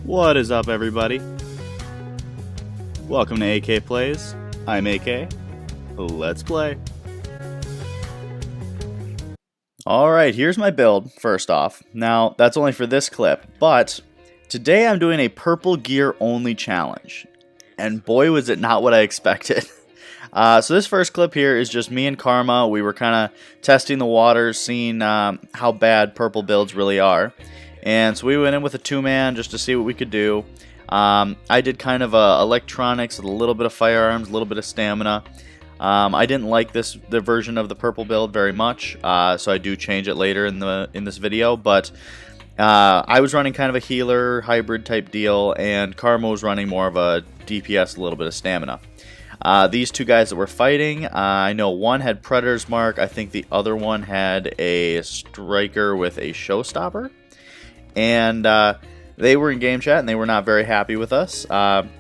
What is up, everybody? Welcome to AK Plays. I'm AK. Let's play. Alright, here's my build, first off. Now, that's only for this clip, but today I'm doing a purple gear only challenge. And boy, was it not what I expected. So this first clip here is just me and Karma. We were kind of testing the waters, seeing how bad purple builds really are. And so we went in with a two-man just to see what we could do. I did kind of electronics, a little bit of firearms, a little bit of stamina. I didn't like the version of the purple build very much, so I do change it later in this video. But I was running kind of a healer hybrid type deal, and Karma was running more of a DPS, a little bit of stamina. These two guys that were fighting, I know one had Predator's Mark. I think the other one had a Striker with a Showstopper. And they were in game chat, and they were not very happy with us.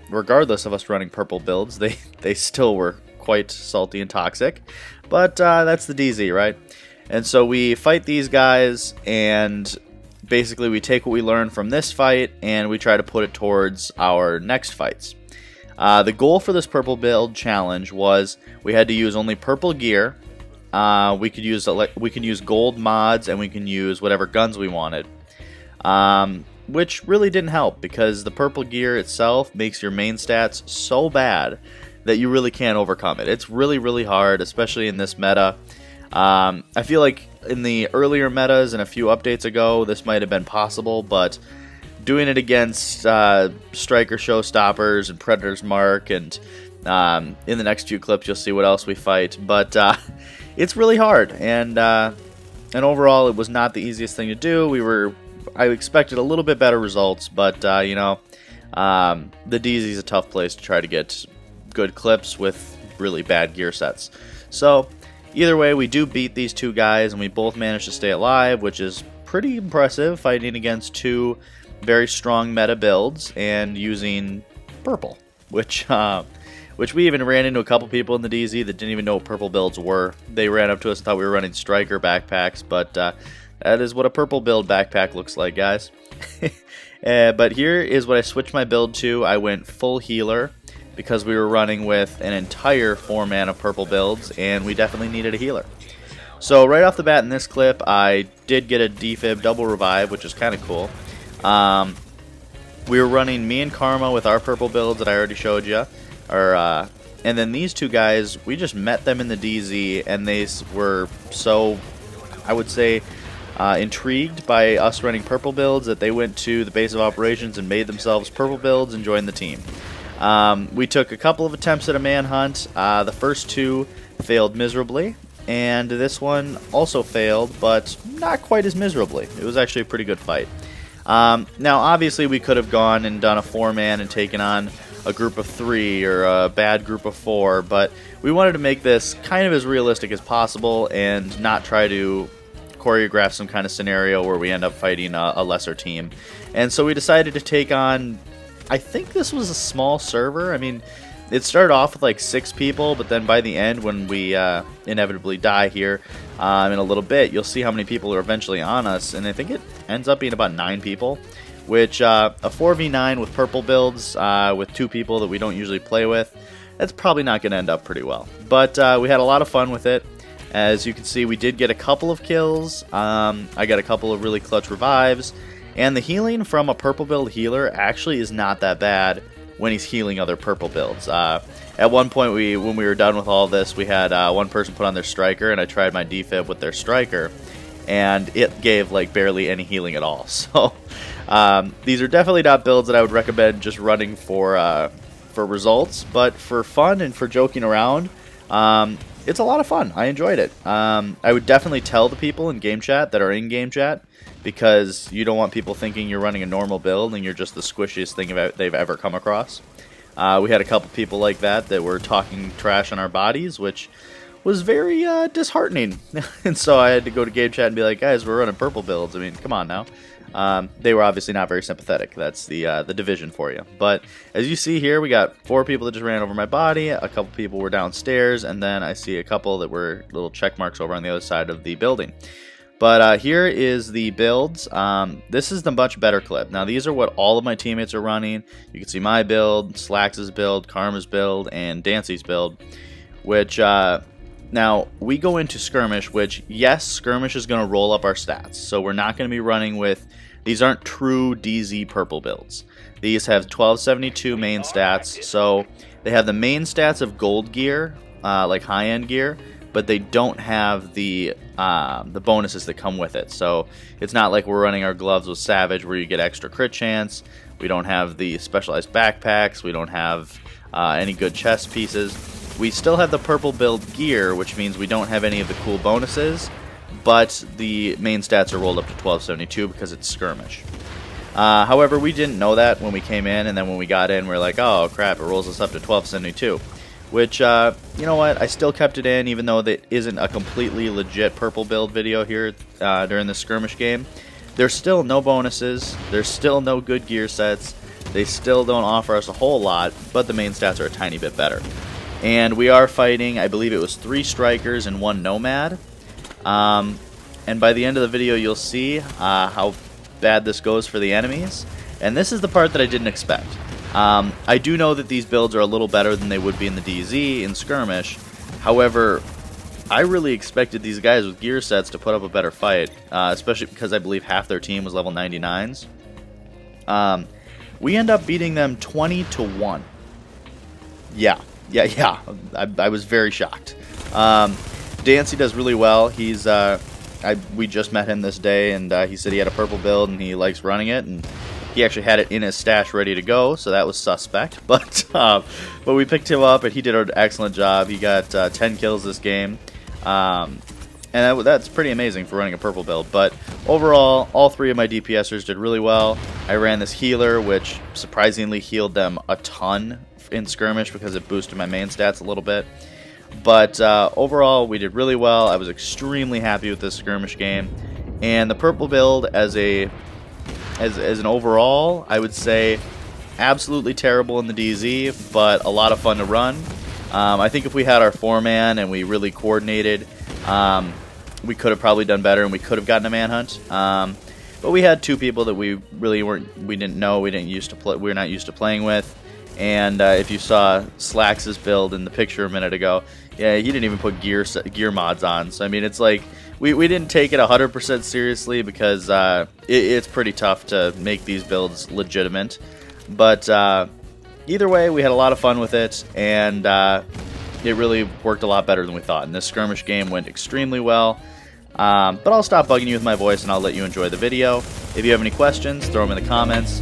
Regardless of us running purple builds, they still were quite salty and toxic. But that's the DZ, right? And so we fight these guys, and basically we take what we learned from this fight, and we try to put it towards our next fights. The goal for this purple build challenge was we had to use only purple gear. We could use gold mods, and we can use whatever guns we wanted. Which really didn't help, because the purple gear itself makes your main stats so bad that you really can't overcome it. It's really, really hard, especially in this meta. I feel like in the earlier metas and a few updates ago, this might have been possible, but doing it against Striker Showstoppers and Predator's Mark, and in the next few clips you'll see what else we fight, but it's really hard, and overall it was not the easiest thing to do. I expected a little bit better results, but you know, the DZ is a tough place to try to get good clips with really bad gear sets. So either way, we do beat these two guys, and we both managed to stay alive, which is pretty impressive, fighting against two very strong meta builds and using purple, which we even ran into a couple people in the DZ that didn't even know what purple builds were. They ran up to us and thought we were running Striker backpacks, but that is what a purple build backpack looks like, guys. But here is what I switched my build to. I went full healer because we were running with an entire 4-man of purple builds, and we definitely needed a healer. So right off the bat in this clip, I did get a defib double revive, which is kind of cool. We were running me and Karma with our purple builds that I already showed you. And then these two guys, we just met them in the DZ, and they were so, I would say, intrigued by us running purple builds that they went to the base of operations and made themselves purple builds and joined the team. We took a couple of attempts at a manhunt. The first two failed miserably, and this one also failed, but not quite as miserably. It was actually a pretty good fight. Now obviously we could have gone and done a 4-man and taken on a group of 3 or a bad group of 4, but we wanted to make this kind of as realistic as possible and not try to choreograph some kind of scenario where we end up fighting a lesser team. And so we decided to take on, I think this was a small server. I mean, it started off with like 6 people, but then by the end, when we inevitably die here in a little bit, you'll see how many people are eventually on us, and I think it ends up being about 9 people, which a 4v9 with purple builds with 2 people that we don't usually play with, that's probably not going to end up pretty well. But we had a lot of fun with it. As you can see, we did get a couple of kills. I got a couple of really clutch revives, and the healing from a purple build healer actually is not that bad when he's healing other purple builds. At one point, when we were done with all this, we had one person put on their Striker, and I tried my defib with their Striker, and it gave like barely any healing at all. So these are definitely not builds that I would recommend just running for results, but for fun and for joking around, it's a lot of fun. I enjoyed it. I would definitely tell the people in game chat that are in game chat, because you don't want people thinking you're running a normal build and you're just the squishiest thing they've ever come across. We had a couple people like that were talking trash on our bodies, which was very disheartening. And so I had to go to game chat and be like, guys, we're running purple builds. I mean, come on now. They were obviously not very sympathetic. That's the division for you. But as you see here, we got 4 people that just ran over my body. A couple people were downstairs, and then I see a couple that were little check marks over on the other side of the building. But here is the builds. This is the much better clip. Now these are what all of my teammates are running. You can see my build, Slax's build, Karma's build, and Dancy's build. Which, now we go into Skirmish, which, yes, Skirmish is going to roll up our stats. So we're not going to be running with, these aren't true DZ purple builds. These have 1272 main stats. So they have the main stats of gold gear, like high-end gear, but they don't have the bonuses that come with it. So it's not like we're running our gloves with Savage where you get extra crit chance. We don't have the specialized backpacks. We don't have any good chest pieces. We still have the purple build gear, which means we don't have any of the cool bonuses, but the main stats are rolled up to 1272 because it's Skirmish. However, we didn't know that when we came in, and then when we got in, we were like, oh crap, it rolls us up to 1272. Which, you know what, I still kept it in, even though that isn't a completely legit purple build video here during the Skirmish game. There's still no bonuses, there's still no good gear sets, they still don't offer us a whole lot, but the main stats are a tiny bit better. And we are fighting, I believe it was 3 strikers and 1 nomad. And by the end of the video you'll see how bad this goes for the enemies. And this is the part that I didn't expect. I do know that these builds are a little better than they would be in the DZ in Skirmish. However, I really expected these guys with gear sets to put up a better fight, especially because I believe half their team was level 99s. We end up beating them 20-1. Yeah. I was very shocked. Dancy does really well. He's we just met him this day, and he said he had a purple build and he likes running it, and he actually had it in his stash ready to go, so that was suspect. But we picked him up, and he did an excellent job. He got 10 kills this game, and that's pretty amazing for running a purple build. But overall, all 3 of my DPSers did really well. I ran this healer, which surprisingly healed them a ton in Skirmish because it boosted my main stats a little bit. But overall, we did really well. I was extremely happy with this Skirmish game, and the purple build as an overall, I would say absolutely terrible in the DZ, but a lot of fun to run. I think if we had our 4-man and we really coordinated, we could have probably done better, and we could have gotten a manhunt. But we had 2 people that we didn't know, we were not used to playing with. And if you saw Slax's build in the picture a minute ago, yeah, he didn't even put gear mods on. So I mean, it's like we didn't take it 100% seriously because it's pretty tough to make these builds legitimate. But either way, we had a lot of fun with it, and it really worked a lot better than we thought. And this Skirmish game went extremely well. But I'll stop bugging you with my voice, and I'll let you enjoy the video. If you have any questions, throw them in the comments.